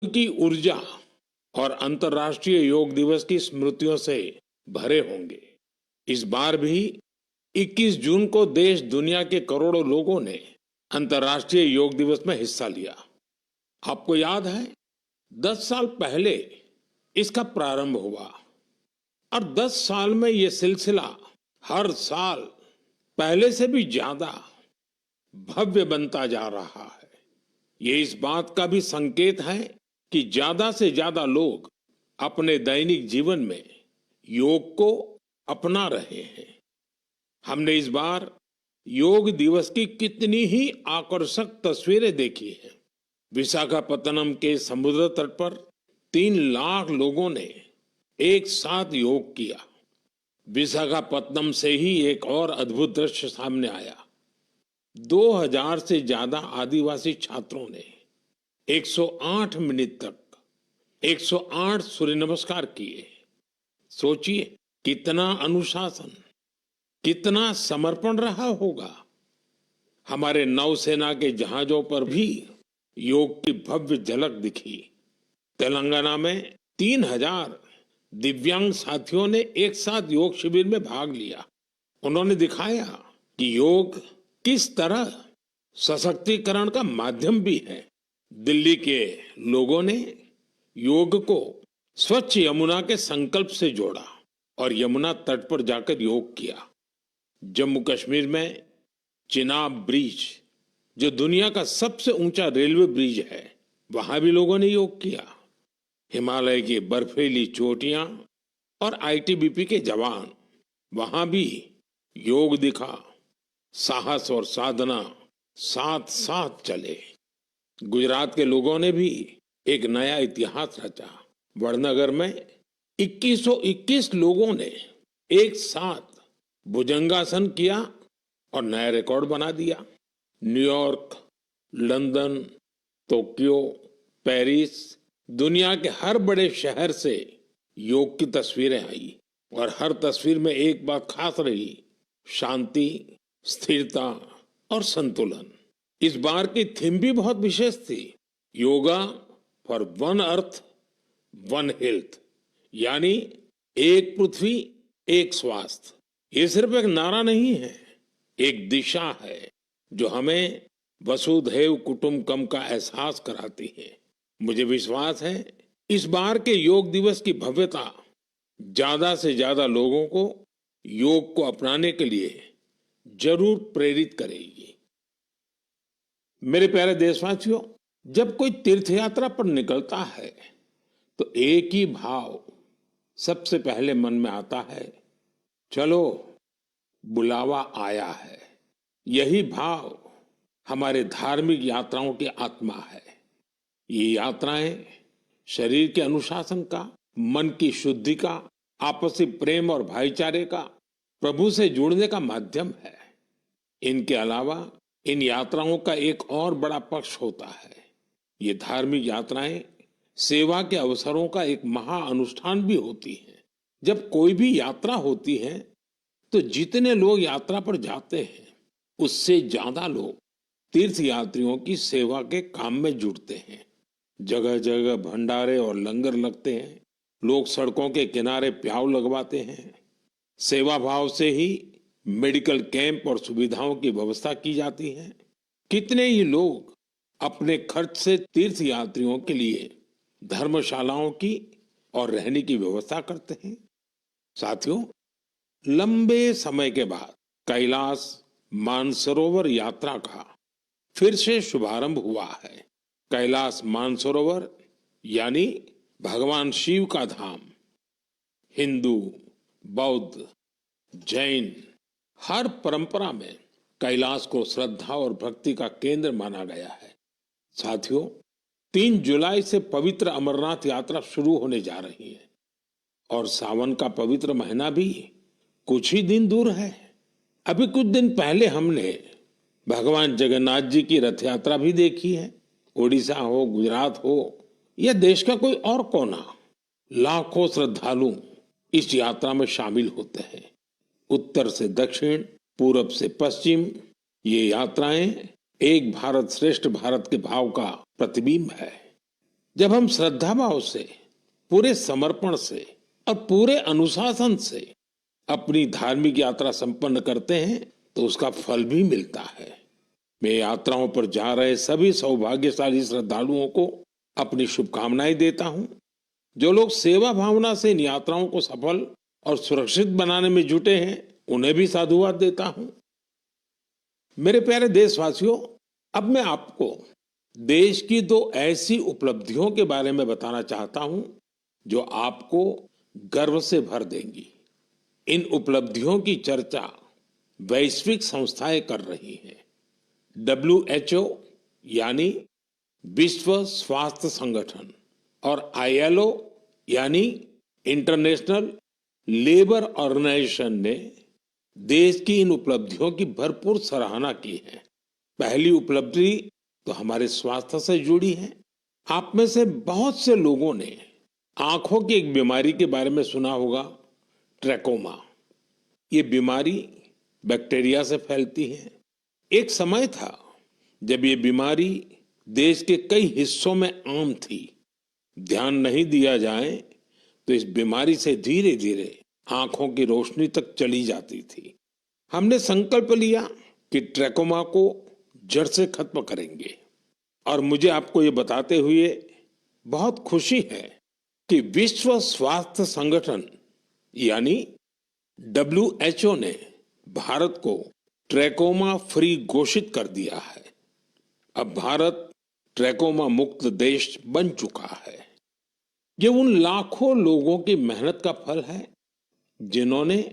की ऊर्जा और अंतर्राष्ट्रीय योग दिवस की स्मृतियों से भरे होंगे। इस बार भी 21 जून को देश दुनिया के करोड़ों लोगों ने अंतर्राष्ट्रीय योग दिवस में हिस्सा लिया। आपको याद है, 10 साल पहले इसका प्रारंभ हुआ और 10 साल में ये सिलसिला हर साल पहले से भी ज्यादा भव्य बनता जा रहा है। ये इस बात का भी संकेत है कि ज्यादा से ज्यादा लोग अपने दैनिक जीवन में योग को अपना रहे हैं। हमने इस बार योग दिवस की कितनी ही आकर्षक तस्वीरें देखी हैं। विशाखापत्तनम के समुद्र तट पर 3 लाख लोगों ने एक साथ योग किया। विशाखापत्तनम से ही एक और अद्भुत दृश्य सामने आया। 2000 से ज्यादा आदिवासी छात्रों ने 108 मिनट तक 108 सूर्य नमस्कार किए। सोचिए कितना अनुशासन, कितना समर्पण रहा होगा। हमारे नौसेना के जहाजों पर भी योग की भव्य झलक दिखी। तेलंगाना में 3000 दिव्यांग साथियों ने एक साथ योग शिविर में भाग लिया। उन्होंने दिखाया कि योग किस तरह सशक्तिकरण का माध्यम भी है। दिल्ली के लोगों ने योग को स्वच्छ यमुना के संकल्प से जोड़ा और यमुना तट पर जाकर योग किया। जम्मू कश्मीर में चिनाब ब्रिज, जो दुनिया का सबसे ऊंचा रेलवे ब्रिज है, वहां भी लोगों ने योग किया। हिमालय की बर्फीली चोटियां और आईटीबीपी के जवान, वहां भी योग दिखा। साहस और साधना साथ साथ चले। गुजरात के लोगों ने भी एक नया इतिहास रचा। वड़नगर में 2121 लोगों ने एक साथ भुजंगासन किया और नया रिकॉर्ड बना दिया। न्यूयॉर्क, लंदन, टोक्यो, पेरिस, दुनिया के हर बड़े शहर से योग की तस्वीरें आई और हर तस्वीर में एक बात खास रही: शांति, स्थिरता और संतुलन। इस बार की थीम भी बहुत विशेष थी। Yoga for one earth one health, यानी एक पृथ्वी एक स्वास्थ्य। ये सिर्फ एक नारा नहीं है, एक दिशा है जो हमें वसुधैव कुटुंबकम का एहसास कराती है। मुझे विश्वास है इस बार के योग दिवस की भव्यता ज्यादा से ज्यादा लोगों को योग को अपनाने के लिए जरूर प्रेरित करेगी। मेरे प्यारे देशवासियों, जब कोई तीर्थ यात्रा पर निकलता है तो एक ही भाव सबसे पहले मन में आता है: चलो, बुलावा आया है। यही भाव हमारे धार्मिक यात्राओं की आत्मा है। ये यात्राएं शरीर के अनुशासन का, मन की शुद्धि का, आपसी प्रेम और भाईचारे का, प्रभु से जुड़ने का माध्यम है। इनके अलावा इन यात्राओं का एक और बड़ा पक्ष होता है। ये धार्मिक यात्राएं सेवा के अवसरों का एक महाअनुष्ठान भी होती हैं। जब कोई भी यात्रा होती है तो जितने लोग यात्रा पर जाते हैं, उससे ज्यादा लोग तीर्थ यात्रियों की सेवा के काम में जुटते हैं। जगह जगह भंडारे और लंगर लगते हैं। लोग सड़कों के किनारे प्याऊ लगवाते हैं। सेवा भाव से ही मेडिकल कैंप और सुविधाओं की व्यवस्था की जाती है। कितने ही लोग अपने खर्च से तीर्थ यात्रियों के लिए धर्मशालाओं की और रहने की व्यवस्था करते हैं। साथियों, लंबे समय के बाद कैलाश मानसरोवर यात्रा का फिर से शुभारंभ हुआ है। कैलाश मानसरोवर यानी भगवान शिव का धाम। हिंदू, बौद्ध, जैन हर परंपरा में कैलाश को श्रद्धा और भक्ति का केंद्र माना गया है। साथियों, 3 जुलाई से पवित्र अमरनाथ यात्रा शुरू होने जा रही है और सावन का पवित्र महीना भी कुछ ही दिन दूर है। अभी कुछ दिन पहले हमने भगवान जगन्नाथ जी की रथ यात्रा भी देखी है। ओडिशा हो, गुजरात हो या देश का कोई और कोना, लाखों श्रद्धालु इस यात्रा में शामिल होते हैं। उत्तर से दक्षिण, पूरब से पश्चिम, ये यात्राएं एक भारत श्रेष्ठ भारत के भाव का प्रतिबिंब है। जब हम श्रद्धा भाव से, पूरे समर्पण से और पूरे अनुशासन से अपनी धार्मिक यात्रा संपन्न करते हैं तो उसका फल भी मिलता है। मैं यात्राओं पर जा रहे सभी सौभाग्यशाली श्रद्धालुओं को अपनी शुभकामनाएं देता हूं। जो लोग सेवा भावना से इन यात्राओं को सफल और सुरक्षित बनाने में जुटे हैं, उन्हें भी साधुवाद देता हूं। मेरे प्यारे देशवासियों, अब मैं आपको देश की दो ऐसी उपलब्धियों के बारे में बताना चाहता हूं जो आपको गर्व से भर देंगी। इन उपलब्धियों की चर्चा वैश्विक संस्थाएं कर रही हैं। WHO यानी विश्व स्वास्थ्य संगठन और ILO यानी इंटरनेशनल लेबर ऑर्गेनाइजेशन ने देश की इन उपलब्धियों की भरपूर सराहना की है। पहली उपलब्धि तो हमारे स्वास्थ्य से जुड़ी है। आप में से बहुत से लोगों ने आंखों की एक बीमारी के बारे में सुना होगा, ट्रैकोमा। ये बीमारी बैक्टीरिया से फैलती है। एक समय था जब ये बीमारी देश के कई हिस्सों में आम थी। ध्यान नहीं दिया जाए तो इस बीमारी से धीरे धीरे आंखों की रोशनी तक चली जाती थी। हमने संकल्प लिया कि ट्रैकोमा को जड़ से खत्म करेंगे और मुझे आपको ये बताते हुए बहुत खुशी है कि विश्व स्वास्थ्य संगठन यानी WHO ने भारत को ट्रैकोमा फ्री घोषित कर दिया है। अब भारत ट्रैकोमा मुक्त देश बन चुका है। ये उन लाखों लोगों की मेहनत का फल है जिन्होंने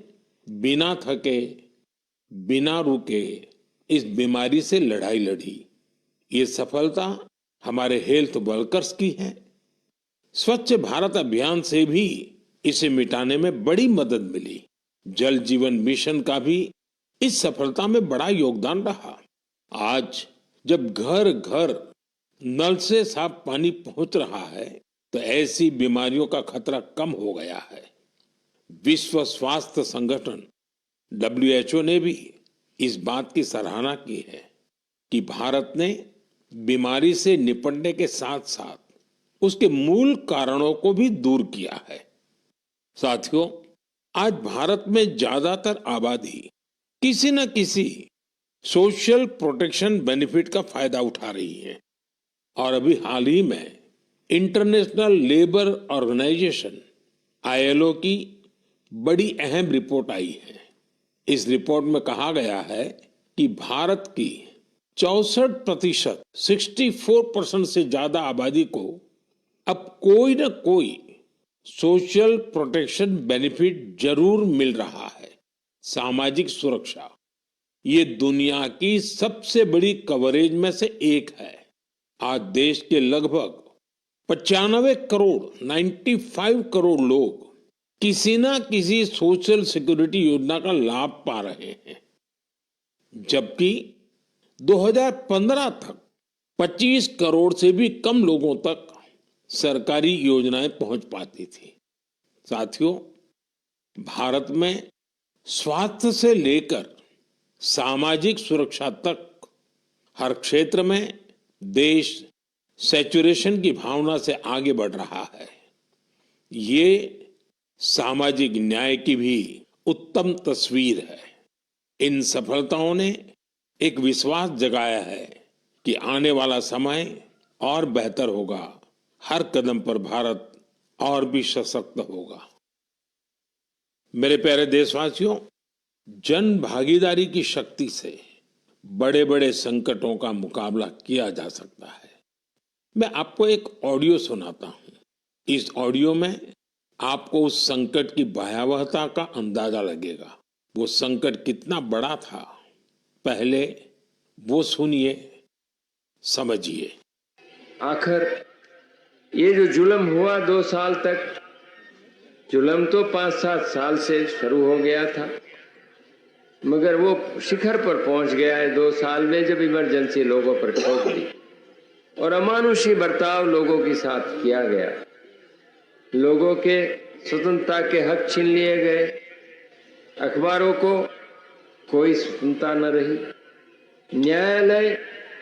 बिना थके, बिना रुके इस बीमारी से लड़ाई लड़ी। ये सफलता हमारे हेल्थ वर्कर्स की है। स्वच्छ भारत अभियान से भी इसे मिटाने में बड़ी मदद मिली। जल जीवन मिशन का भी इस सफलता में बड़ा योगदान रहा। आज जब घर घर नल से साफ पानी पहुंच रहा है तो ऐसी बीमारियों का खतरा कम हो गया है। विश्व स्वास्थ्य संगठन WHO ने भी इस बात की सराहना की है कि भारत ने बीमारी से निपटने के साथ साथ उसके मूल कारणों को भी दूर किया है। साथियों, आज भारत में ज्यादातर आबादी किसी न किसी सोशल प्रोटेक्शन बेनिफिट का फायदा उठा रही है और अभी हाल ही में इंटरनेशनल लेबर ऑर्गेनाइजेशन ILO की बड़ी अहम रिपोर्ट आई है। इस रिपोर्ट में कहा गया है कि भारत की 64%, 64% से ज्यादा आबादी को अब कोई न कोई सोशल प्रोटेक्शन बेनिफिट जरूर मिल रहा है। सामाजिक सुरक्षा ये दुनिया की सबसे बड़ी कवरेज में से एक है। आज देश के लगभग 95 करोड़, 95 करोड़ लोग किसी ना किसी सोशल सिक्योरिटी योजना का लाभ पा रहे हैं, जबकि 2015 तक 25 करोड़ से भी कम लोगों तक सरकारी योजनाएं पहुंच पाती थी। साथियों, भारत में स्वास्थ्य से लेकर सामाजिक सुरक्षा तक हर क्षेत्र में देश सैचुरेशन की भावना से आगे बढ़ रहा है। ये सामाजिक न्याय की भी उत्तम तस्वीर है। इन सफलताओं ने एक विश्वास जगाया है कि आने वाला समय और बेहतर होगा। हर कदम पर भारत और भी सशक्त होगा। मेरे प्यारे देशवासियों, जन भागीदारी की शक्ति से बड़े बड़े संकटों का मुकाबला किया जा सकता है। मैं आपको एक ऑडियो सुनाता हूं। इस ऑडियो में आपको उस संकट की भयावहता का अंदाजा लगेगा। वो संकट कितना बड़ा था, पहले वो सुनिए, समझिए। आखिर ये जो जुल्म हुआ 2 साल तक, जुल्म तो 5-7 साल से शुरू हो गया था, मगर वो शिखर पर पहुंच गया है 2 साल में, जब इमरजेंसी लोगों पर ठोक दी और अमानुषी बर्ताव लोगों के साथ किया गया। लोगों के स्वतंत्रता के हक छीन लिए गए। अखबारों को कोई स्वतंत्रता न रही। न्यायालय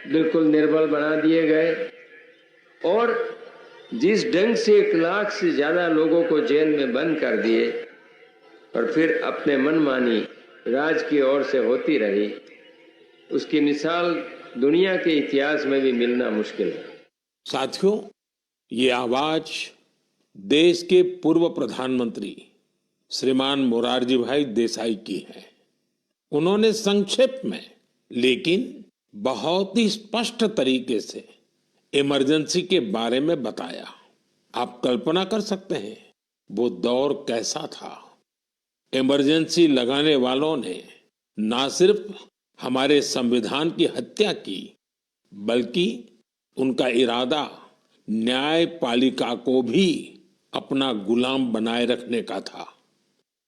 बिल्कुल निर्बल बना दिए गए और जिस ढंग से 1 लाख से ज्यादा लोगों को जेल में बंद कर दिए और फिर अपने मनमानी राज की ओर से होती रही, उसकी मिसाल दुनिया के इतिहास में भी मिलना मुश्किल है। साथियों, ये आवाज देश के पूर्व प्रधानमंत्री श्रीमान मोरारजी भाई देसाई की है। उन्होंने संक्षेप में लेकिन बहुत ही स्पष्ट तरीके से इमरजेंसी के बारे में बताया। आप कल्पना कर सकते हैं वो दौर कैसा था। इमरजेंसी लगाने वालों ने ना सिर्फ हमारे संविधान की हत्या की, बल्कि उनका इरादा न्यायपालिका को भी अपना गुलाम बनाए रखने का था।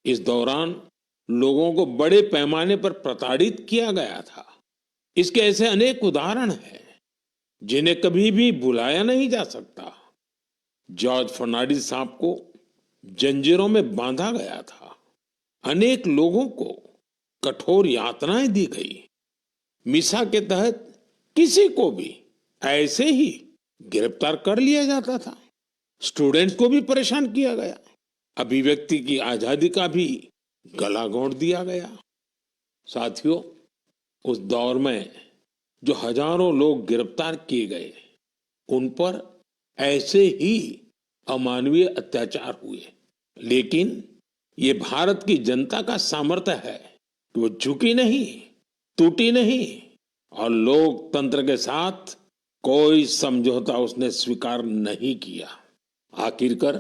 इस दौरान लोगों को बड़े पैमाने पर प्रताड़ित किया गया था। इसके ऐसे अनेक उदाहरण हैं जिन्हें कभी भी भुलाया नहीं जा सकता। जॉर्ज फर्नांडिस साहब को जंजीरों में बांधा गया था। अनेक लोगों को कठोर यातनाएं दी गई। मिसा के तहत किसी को भी ऐसे ही गिरफ्तार कर लिया जाता था। स्टूडेंट्स को भी परेशान किया गया। अभिव्यक्ति की आजादी का भी गला घोंट दिया गया। साथियों, उस दौर में जो हजारों लोग गिरफ्तार किए गए, उन पर ऐसे ही अमानवीय अत्याचार हुए। लेकिन ये भारत की जनता का सामर्थ्य है कि वो झुकी नहीं, टूटी नहीं और लोकतंत्र के साथ कोई समझौता उसने स्वीकार नहीं किया। आखिरकार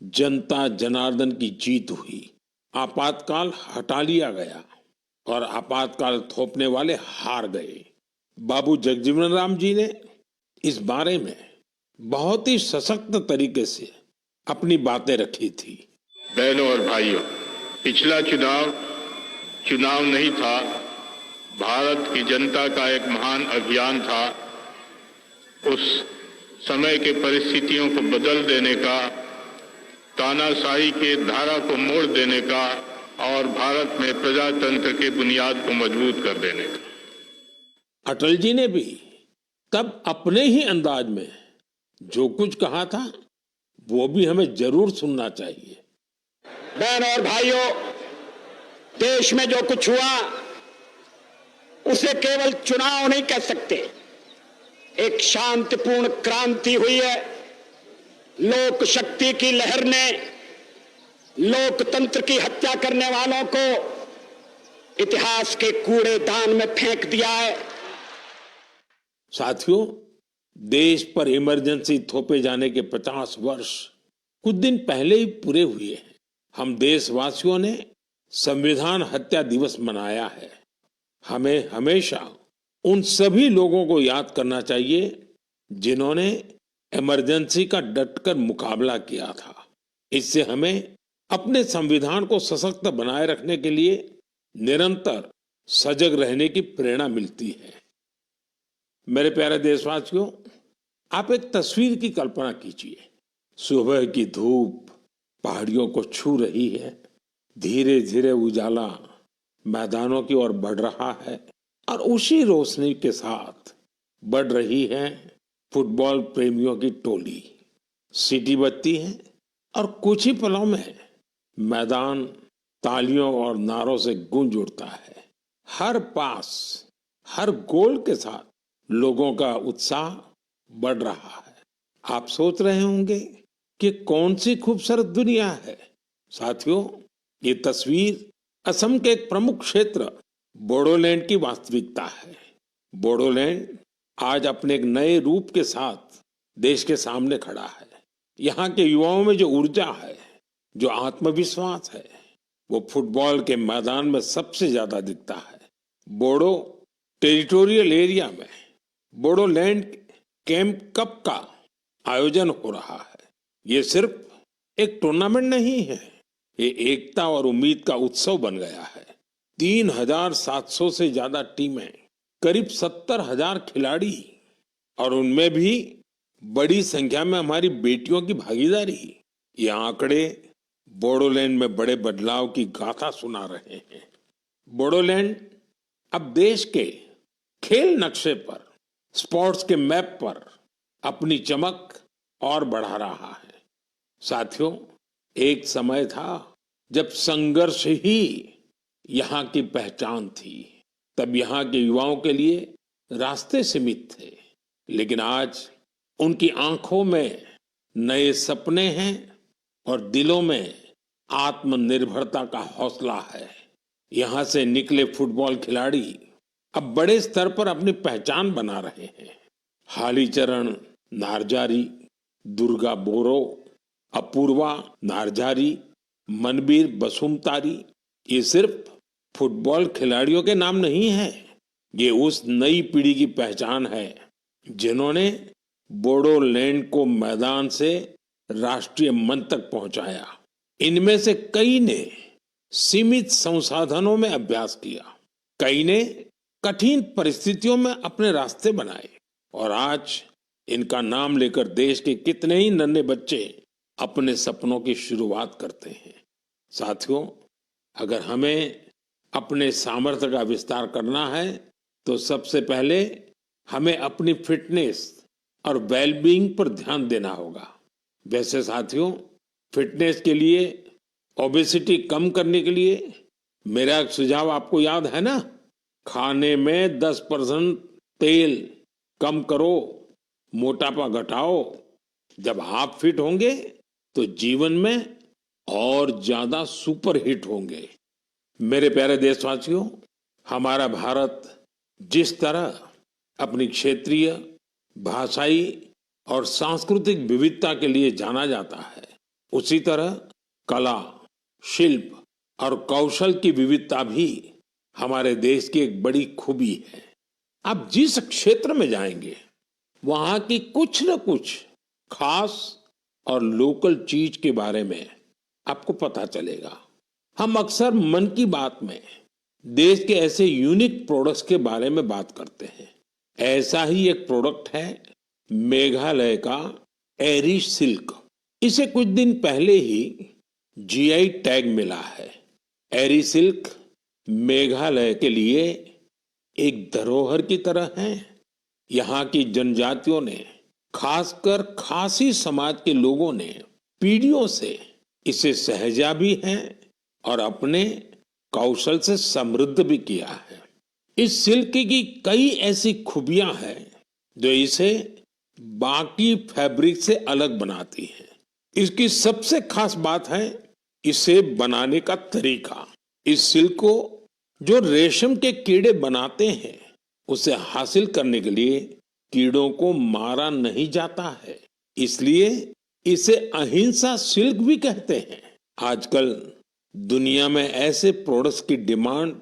जनता जनार्दन की जीत हुई। आपातकाल हटा लिया गया और आपातकाल थोपने वाले हार गए। बाबू जगजीवन राम जी ने इस बारे में बहुत ही सशक्त तरीके से अपनी बातें रखी थी। बहनों और भाइयों, पिछला चुनाव नहीं था, भारत की जनता का एक महान अभियान था। उस समय के परिस्थितियों को बदल देने का, तानाशाही के धारा को मोड़ देने का और भारत में प्रजातंत्र के बुनियाद को मजबूत कर देने का। अटल जी ने भी तब अपने ही अंदाज में जो कुछ कहा था, वो भी हमें जरूर सुनना चाहिए। बहनों और भाइयों, देश में जो कुछ हुआ उसे केवल चुनाव नहीं कह सकते। एक शांतिपूर्ण क्रांति हुई है। लोक शक्ति की लहर ने लोकतंत्र की हत्या करने वालों को इतिहास के कूड़ेदान में फेंक दिया है। साथियों, देश पर इमरजेंसी थोपे जाने के 50 वर्ष कुछ दिन पहले ही पूरे हुए हैं। हम देशवासियों ने संविधान हत्या दिवस मनाया है। हमें हमेशा उन सभी लोगों को याद करना चाहिए जिन्होंने इमरजेंसी का डटकर मुकाबला किया था। इससे हमें अपने संविधान को सशक्त बनाए रखने के लिए निरंतर सजग रहने की प्रेरणा मिलती है। मेरे प्यारे देशवासियों, आप एक तस्वीर की कल्पना कीजिए। सुबह की धूप पहाड़ियों को छू रही है। धीरे धीरे उजाला मैदानों की ओर बढ़ रहा है और उसी रोशनी के साथ बढ़ रही है फुटबॉल प्रेमियों की टोली। सीटी बजती है और कुछ ही पलों में मैदान तालियों और नारों से गूंज उठता है। हर पास, हर गोल के साथ लोगों का उत्साह बढ़ रहा है। आप सोच रहे होंगे कि कौन सी खूबसूरत दुनिया है। साथियों, ये तस्वीर असम के एक प्रमुख क्षेत्र बोडोलैंड की वास्तविकता है। बोडोलैंड आज अपने एक नए रूप के साथ देश के सामने खड़ा है। यहाँ के युवाओं में जो ऊर्जा है, जो आत्मविश्वास है, वो फुटबॉल के मैदान में सबसे ज्यादा दिखता है। बोडो टेरिटोरियल एरिया में बोडोलैंड कैंप कप का आयोजन हो रहा है। ये सिर्फ एक टूर्नामेंट नहीं है, ये एकता और उम्मीद का उत्सव बन गया है। 3,700 से ज्यादा टीमें, करीब 70,000 खिलाड़ी और उनमें भी बड़ी संख्या में हमारी बेटियों की भागीदारी। ये आंकड़े बोडोलैंड में बड़े बदलाव की गाथा सुना रहे हैं। बोडोलैंड अब देश के खेल नक्शे पर, स्पोर्ट्स के मैप पर अपनी चमक और बढ़ा रहा है। साथियों, एक समय था जब संघर्ष ही यहाँ की पहचान थी। तब यहाँ के युवाओं के लिए रास्ते सीमित थे, लेकिन आज उनकी आंखों में नए सपने हैं और दिलों में आत्मनिर्भरता का हौसला है। यहाँ से निकले फुटबॉल खिलाड़ी अब बड़े स्तर पर अपनी पहचान बना रहे हैं। हालीचरण नारजारी, दुर्गा बोरो, अपूर्वा नारजारी, मनबीर बसुमतारी, ये सिर्फ फुटबॉल खिलाड़ियों के नाम नहीं है, ये उस नई पीढ़ी की पहचान है जिन्होंने बोडोलैंड को मैदान से राष्ट्रीय मंच तक पहुंचाया। इनमें से कई ने सीमित संसाधनों में अभ्यास किया, कई ने कठिन परिस्थितियों में अपने रास्ते बनाए और आज इनका नाम लेकर देश के कितने ही नन्हे बच्चे अपने सपनों की शुरुआत करते हैं। साथियों, अगर हमें अपने सामर्थ्य का विस्तार करना है तो सबसे पहले हमें अपनी फिटनेस और वेलबीइंग पर ध्यान देना होगा। वैसे साथियों, फिटनेस के लिए, ओबेसिटी कम करने के लिए मेरा एक सुझाव आपको याद है ना? खाने में 10% तेल कम करो, मोटापा घटाओ। जब आप फिट होंगे तो जीवन में और ज्यादा सुपर हिट होंगे। मेरे प्यारे देशवासियों, हमारा भारत जिस तरह अपनी क्षेत्रीय, भाषाई और सांस्कृतिक विविधता के लिए जाना जाता है, उसी तरह कला, शिल्प और कौशल की विविधता भी हमारे देश की एक बड़ी खूबी है। आप जिस क्षेत्र में जाएंगे वहां की कुछ न कुछ खास और लोकल चीज के बारे में आपको पता चलेगा। हम अक्सर मन की बात में देश के ऐसे यूनिक प्रोडक्ट्स के बारे में बात करते हैं। ऐसा ही एक प्रोडक्ट है मेघालय का एरी सिल्क। इसे कुछ दिन पहले ही जीआई टैग मिला है। एरी सिल्क मेघालय के लिए एक धरोहर की तरह है। यहाँ की जनजातियों ने, खासकर खासी समाज के लोगों ने पीढ़ियों से इसे सहेजा भी है और अपने कौशल से समृद्ध भी किया है। इस सिल्क की कई ऐसी खूबियां हैं जो इसे बाकी फैब्रिक से अलग बनाती हैं। इसकी सबसे खास बात है इसे बनाने का तरीका। इस सिल्क को जो रेशम के कीड़े बनाते हैं, उसे हासिल करने के लिए कीड़ों को मारा नहीं जाता है, इसलिए इसे अहिंसा सिल्क भी कहते हैं। आजकल दुनिया में ऐसे प्रोडक्ट्स की डिमांड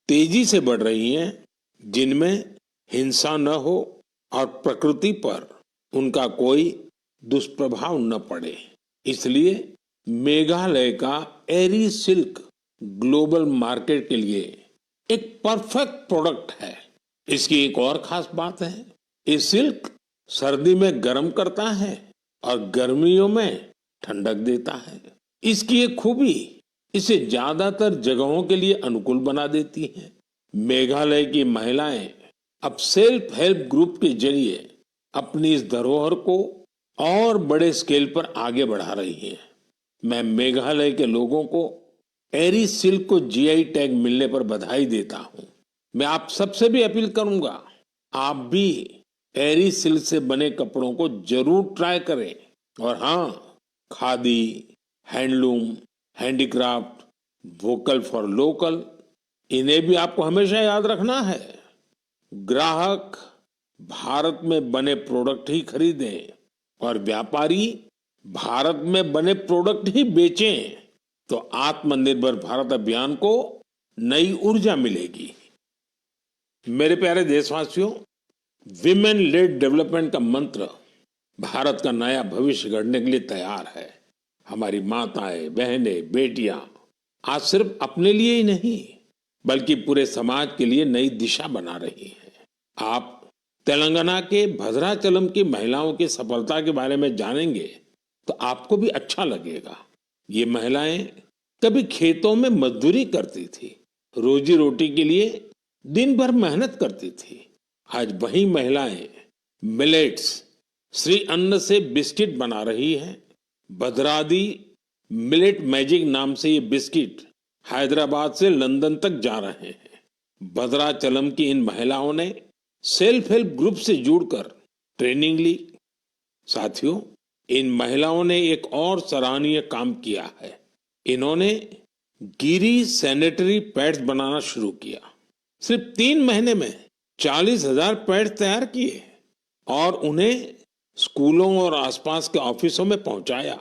तेजी से बढ़ रही है जिनमें हिंसा न हो और प्रकृति पर उनका कोई दुष्प्रभाव न पड़े। इसलिए मेघालय का एरी सिल्क ग्लोबल मार्केट के लिए एक परफेक्ट प्रोडक्ट है। इसकी एक और खास बात है, ये सिल्क सर्दी में गर्म करता है और गर्मियों में ठंडक देता है। इसकी एक खूबी इसे ज्यादातर जगहों के लिए अनुकूल बना देती है। मेघालय की महिलाएं अब सेल्फ हेल्प ग्रुप के जरिए अपनी इस धरोहर को और बड़े स्केल पर आगे बढ़ा रही हैं। मैं मेघालय के लोगों को एरी सिल्क को जीआई टैग मिलने पर बधाई देता हूं। मैं आप सबसे भी अपील करूंगा, आप भी एरी सिल्क से बने कपड़ों को जरूर ट्राई करें। और हाँ, khadi, handloom, handicraft, vocal for local, इन्हें भी आपको हमेशा याद रखना है। ग्राहक भारत में बने प्रोडक्ट ही खरीदें और व्यापारी भारत में बने प्रोडक्ट ही बेचें, तो आत्मनिर्भर भारत अभियान को नई ऊर्जा मिलेगी। मेरे प्यारे देशवासियों, विमेन लेड डेवलपमेंट का मंत्र भारत का नया भविष्य गढ़ने के लिए तैयार है। हमारी माताएं, बहनें, बेटियां आज सिर्फ अपने लिए ही नहीं बल्कि पूरे समाज के लिए नई दिशा बना रही हैं। आप तेलंगाना के भद्राचलम की महिलाओं की सफलता के बारे में जानेंगे तो आपको भी अच्छा लगेगा। ये महिलाएं कभी खेतों में मजदूरी करती थी, रोजी रोटी के लिए दिन भर मेहनत करती थी। आज वही महिलाएं मिलेट्स, श्री अन्न से बिस्किट बना रही है। भद्रादी मिलेट मैजिक नाम से ये बिस्किट हैदराबाद से लंदन तक जा रहे हैं। भद्राचलम की इन महिलाओं ने सेल्फ हेल्प ग्रुप से जुड़कर ट्रेनिंग ली। साथियों, इन महिलाओं ने एक और सराहनीय काम किया है। इन्होंने गिरी सैनिटरी पैड्स बनाना शुरू किया। सिर्फ 3 महीने में 40,000 पैड्स तैयार किए और उन्हें स्कूलों और आसपास के ऑफिसों में पहुंचाया,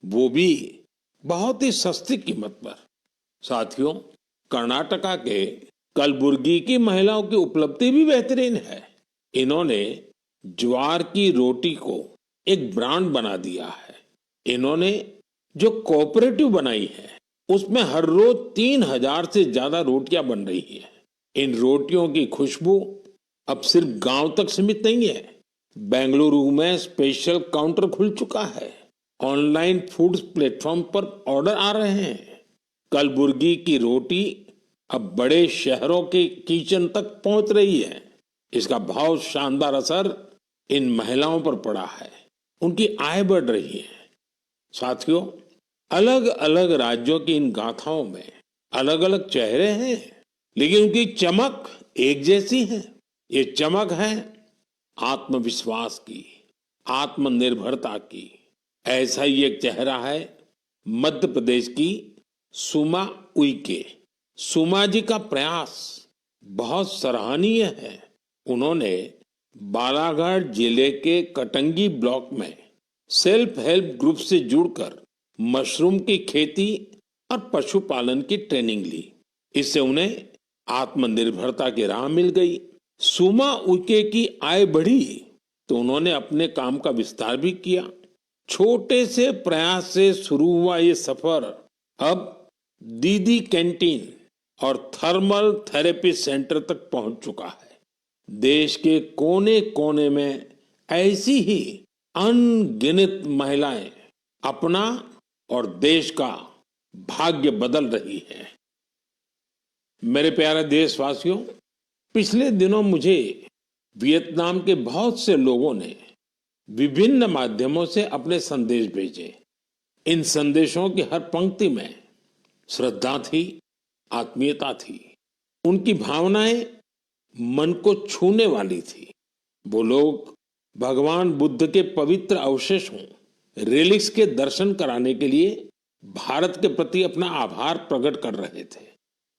वो भी बहुत ही सस्ती कीमत पर। साथियों, कर्नाटका के कलबुर्गी की महिलाओं की उपलब्धि भी बेहतरीन है। इन्होंने ज्वार की रोटी को एक ब्रांड बना दिया है। इन्होंने जो कोऑपरेटिव बनाई है उसमें हर रोज 3,000 से ज्यादा रोटियां बन रही हैं। इन रोटियों की खुशबू अब सिर्फ गांव तक सीमित नहीं है। बेंगलुरु में स्पेशल काउंटर खुल चुका है। ऑनलाइन फूड प्लेटफॉर्म पर ऑर्डर आ रहे हैं। कलबुर्गी की रोटी अब बड़े शहरों के किचन तक पहुंच रही है। इसका बहुत शानदार असर इन महिलाओं पर पड़ा है। उनकी आय बढ़ रही है। साथियों, अलग अलग राज्यों की इन गाथाओं में अलग अलग चेहरे हैं, लेकिन उनकी चमक एक जैसी है। ये चमक है आत्मविश्वास की, आत्मनिर्भरता की। ऐसा ही एक चेहरा है मध्य प्रदेश की सुमा उइके। सुमा जी का प्रयास बहुत सराहनीय है। उन्होंने बालाघाट जिले के कटंगी ब्लॉक में सेल्फ हेल्प ग्रुप से जुड़कर मशरूम की खेती और पशुपालन की ट्रेनिंग ली। इससे उन्हें आत्मनिर्भरता की राह मिल गई। सुमा उइके की आय बढ़ी तो उन्होंने अपने काम का विस्तार भी किया। छोटे से प्रयास से शुरू हुआ ये सफर अब दीदी कैंटीन और थर्मल थेरेपी सेंटर तक पहुंच चुका है। देश के कोने कोने में ऐसी ही अनगिनत महिलाएं अपना और देश का भाग्य बदल रही हैं। मेरे प्यारे देशवासियों, पिछले दिनों मुझे वियतनाम के बहुत से लोगों ने विभिन्न माध्यमों से अपने संदेश भेजे। इन संदेशों की हर पंक्ति में श्रद्धा थी, आत्मीयता थी। उनकी भावनाएं मन को छूने वाली थी। वो लोग भगवान बुद्ध के पवित्र अवशेषों, रेलिक्स के दर्शन कराने के लिए भारत के प्रति अपना आभार प्रकट कर रहे थे।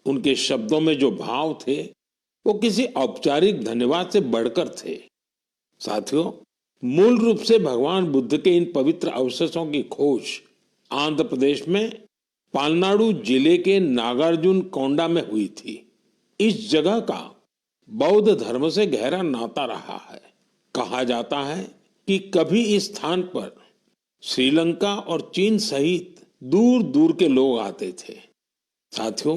उनके शब्दों में जो भाव थे वो किसी औपचारिक धन्यवाद से बढ़कर थे। साथियों, मूल रूप से भगवान बुद्ध के इन पवित्र अवशेषों की खोज आंध्र प्रदेश में पालनाडु जिले के नागार्जुन कोंडा में हुई थी। इस जगह का बौद्ध धर्म से गहरा नाता रहा है। कहा जाता है कि कभी इस स्थान पर श्रीलंका और चीन सहित दूर दूर के लोग आते थे। साथियों,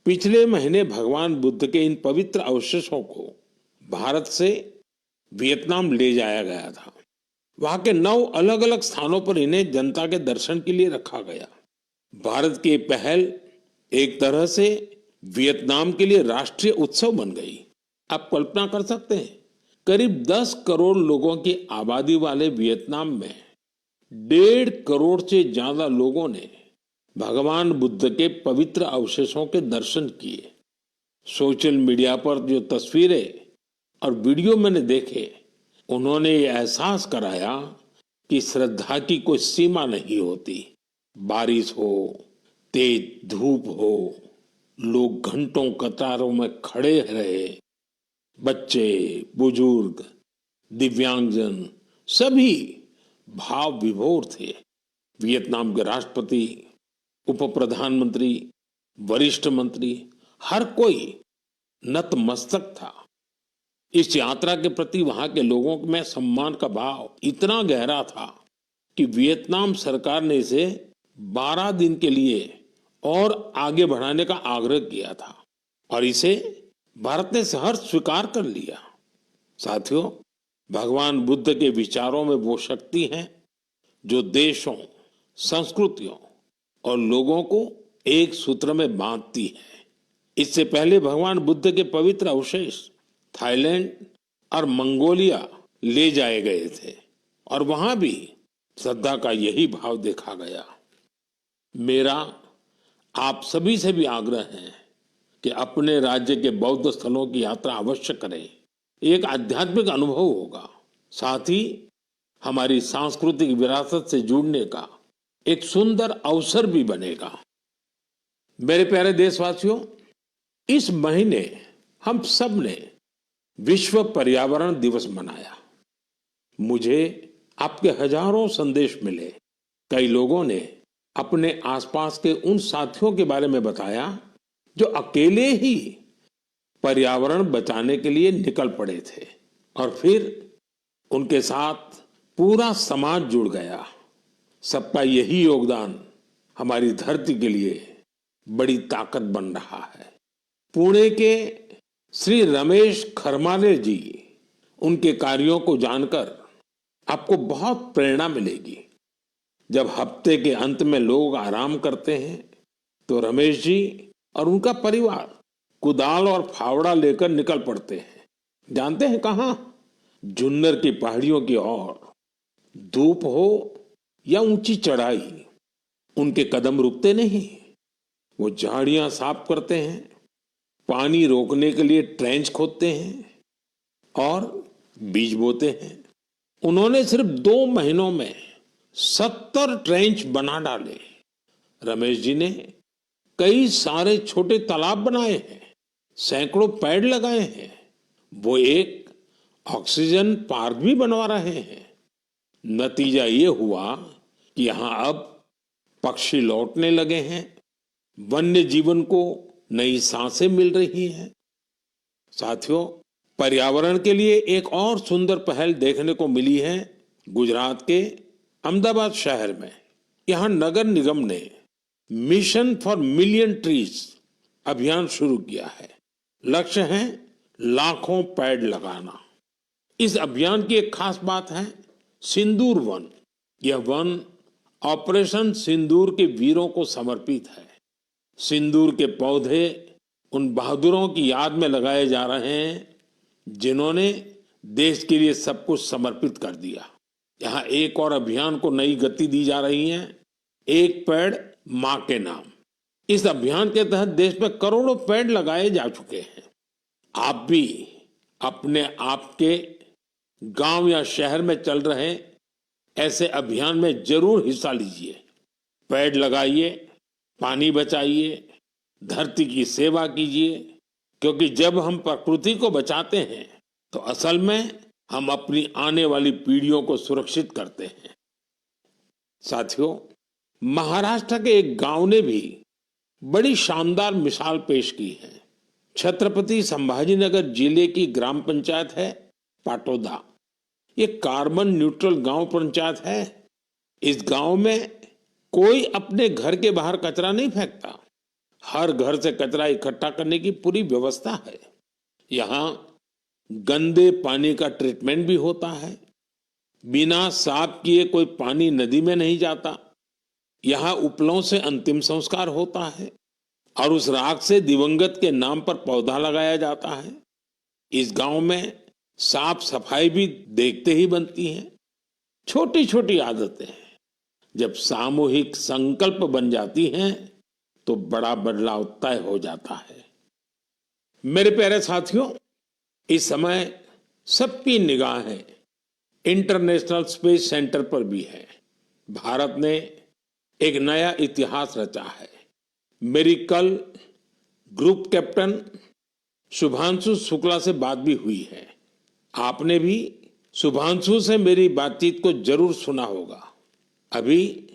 पिछले महीने भगवान बुद्ध के इन पवित्र अवशेषों को भारत से वियतनाम ले जाया गया था। वहां के 9 अलग अलग स्थानों पर इन्हें जनता के दर्शन के लिए रखा गया। भारत की पहल एक तरह से वियतनाम के लिए राष्ट्रीय उत्सव बन गई। आप कल्पना कर सकते हैं, करीब 10 करोड़ लोगों की आबादी वाले वियतनाम में 1.5 करोड़ से ज्यादा लोगों ने भगवान बुद्ध के पवित्र अवशेषों के दर्शन किए। सोशल मीडिया पर जो तस्वीरें और वीडियो मैंने देखे, उन्होंने ये एहसास कराया कि श्रद्धा की कोई सीमा नहीं होती। बारिश हो, तेज धूप हो, लोग घंटों कतारों में खड़े रहे। बच्चे, बुजुर्ग, दिव्यांगजन सभी भाव विभोर थे। वियतनाम के राष्ट्रपति, उप प्रधानमंत्री, वरिष्ठ मंत्री, हर कोई नतमस्तक था। इस यात्रा के प्रति वहां के लोगों में सम्मान का भाव इतना गहरा था कि वियतनाम सरकार ने इसे 12 दिन के लिए और आगे बढ़ाने का आग्रह किया था और इसे भारत ने सहर्ष स्वीकार कर लिया। साथियों, भगवान बुद्ध के विचारों में वो शक्ति है जो देशों, संस्कृतियों और लोगों को एक सूत्र में बांधती है। इससे पहले भगवान बुद्ध के पवित्र अवशेष थाईलैंड और मंगोलिया ले जाए गए थे और वहां भी श्रद्धा का यही भाव देखा गया। मेरा आप सभी से भी आग्रह है कि अपने राज्य के बौद्ध स्थलों की यात्रा अवश्य करें। एक आध्यात्मिक अनुभव होगा, साथ ही हमारी सांस्कृतिक विरासत से जुड़ने का एक सुंदर अवसर भी बनेगा। मेरे प्यारे देशवासियों, इस महीने हम सब ने विश्व पर्यावरण दिवस मनाया। मुझे आपके हजारों संदेश मिले। कई लोगों ने अपने आसपास के उन साथियों के बारे में बताया जो अकेले ही पर्यावरण बचाने के लिए निकल पड़े थे और फिर उनके साथ पूरा समाज जुड़ गया। सबका यही योगदान हमारी धरती के लिए बड़ी ताकत बन रहा है। पुणे के श्री रमेश खरमाले जी, उनके कार्यों को जानकर आपको बहुत प्रेरणा मिलेगी। जब हफ्ते के अंत में लोग आराम करते हैं तो रमेश जी और उनका परिवार कुदाल और फावड़ा लेकर निकल पड़ते हैं। जानते हैं कहां? जुन्नर की पहाड़ियों की ओर। धूप हो या ऊंची चढ़ाई, उनके कदम रुकते नहीं। वो झाड़ियां साफ करते हैं, पानी रोकने के लिए ट्रेंच खोदते हैं और बीज बोते हैं। उन्होंने सिर्फ 2 महीनों में 70 ट्रेंच बना डाले। रमेश जी ने कई सारे छोटे तालाब बनाए हैं, सैकड़ों पेड़ लगाए हैं। वो एक ऑक्सीजन पार्क भी बनवा रहे हैं। नतीजा ये हुआ कि यहाँ अब पक्षी लौटने लगे हैं, वन्य जीवन को नई सांसें मिल रही हैं। साथियों, पर्यावरण के लिए एक और सुंदर पहल देखने को मिली है गुजरात के अहमदाबाद शहर में। यहाँ नगर निगम ने मिशन फॉर मिलियन ट्रीज अभियान शुरू किया है। लक्ष्य है लाखों पेड़ लगाना। इस अभियान की एक खास बात है सिंदूर वन। यह वन ऑपरेशन सिंदूर के वीरों को समर्पित है। सिंदूर के पौधे उन बहादुरों की याद में लगाए जा रहे हैं जिन्होंने देश के लिए सब कुछ समर्पित कर दिया। यहाँ एक और अभियान को नई गति दी जा रही है, एक पेड़ मां के नाम। इस अभियान के तहत देश में करोड़ों पेड़ लगाए जा चुके हैं। आप भी अपने आपके गांव या शहर में चल रहे ऐसे अभियान में जरूर हिस्सा लीजिए। पेड़ लगाइए, पानी बचाइए, धरती की सेवा कीजिए, क्योंकि जब हम प्रकृति को बचाते हैं तो असल में हम अपनी आने वाली पीढ़ियों को सुरक्षित करते हैं। साथियों, महाराष्ट्र के एक गांव ने भी बड़ी शानदार मिसाल पेश की है। छत्रपति संभाजीनगर जिले की ग्राम पंचायत है पाटोदा। ये कार्बन न्यूट्रल गांव पंचायत है। इस गांव में कोई अपने घर के बाहर कचरा नहीं फेंकता। हर घर से कचरा इकट्ठा करने की पूरी व्यवस्था है। यहाँ गंदे पानी का ट्रीटमेंट भी होता है। बिना साफ किए कोई पानी नदी में नहीं जाता। यहाँ उपलों से अंतिम संस्कार होता है और उस राख से दिवंगत के नाम पर पौधा लगाया जाता है। इस गांव में साफ सफाई भी देखते ही बनती है। छोटी छोटी आदतें जब सामूहिक संकल्प बन जाती हैं तो बड़ा बदलाव तय हो जाता है। मेरे प्यारे साथियों, इस समय सबकी निगाहें इंटरनेशनल स्पेस सेंटर पर भी है। भारत ने एक नया इतिहास रचा है। मेरी कल ग्रुप कैप्टन शुभांशु शुक्ला से बात भी हुई है। आपने भी शुभांशु से मेरी बातचीत को जरूर सुना होगा। अभी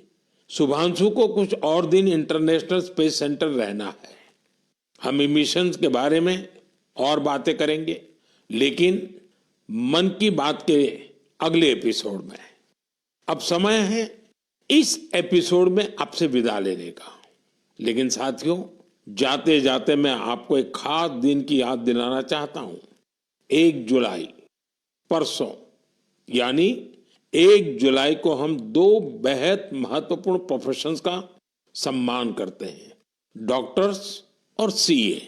शुभांशु को कुछ और दिन इंटरनेशनल स्पेस सेंटर रहना है। हम मिशंस के बारे में और बातें करेंगे, लेकिन मन की बात के अगले एपिसोड में। अब समय है इस एपिसोड में आपसे विदा लेने का। लेकिन साथियों, जाते जाते मैं आपको एक खास दिन की याद दिलाना चाहता हूं। 1 जुलाई, परसों, यानी 1 जुलाई को हम 2 बेहद महत्वपूर्ण प्रोफेशंस का सम्मान करते हैं, डॉक्टर्स और सीए।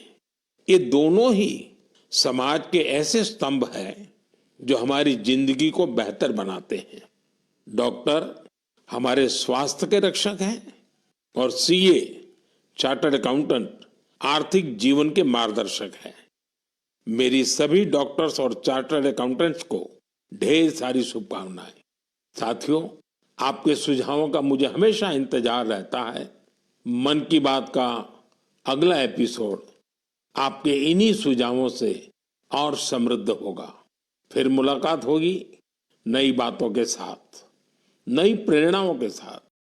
ये दोनों ही समाज के ऐसे स्तंभ हैं जो हमारी जिंदगी को बेहतर बनाते हैं। डॉक्टर हमारे स्वास्थ्य के रक्षक हैं और सीए चार्टर्ड अकाउंटेंट आर्थिक जीवन के मार्गदर्शक हैं। मेरी सभी डॉक्टर्स और चार्टर्ड अकाउंटेंट्स को ढेर सारी शुभकामनाएं। साथियों, आपके सुझावों का मुझे हमेशा इंतजार रहता है। मन की बात का अगला एपिसोड आपके इन्हीं सुझावों से और समृद्ध होगा। फिर मुलाकात होगी नई बातों के साथ, नई प्रेरणाओं के साथ।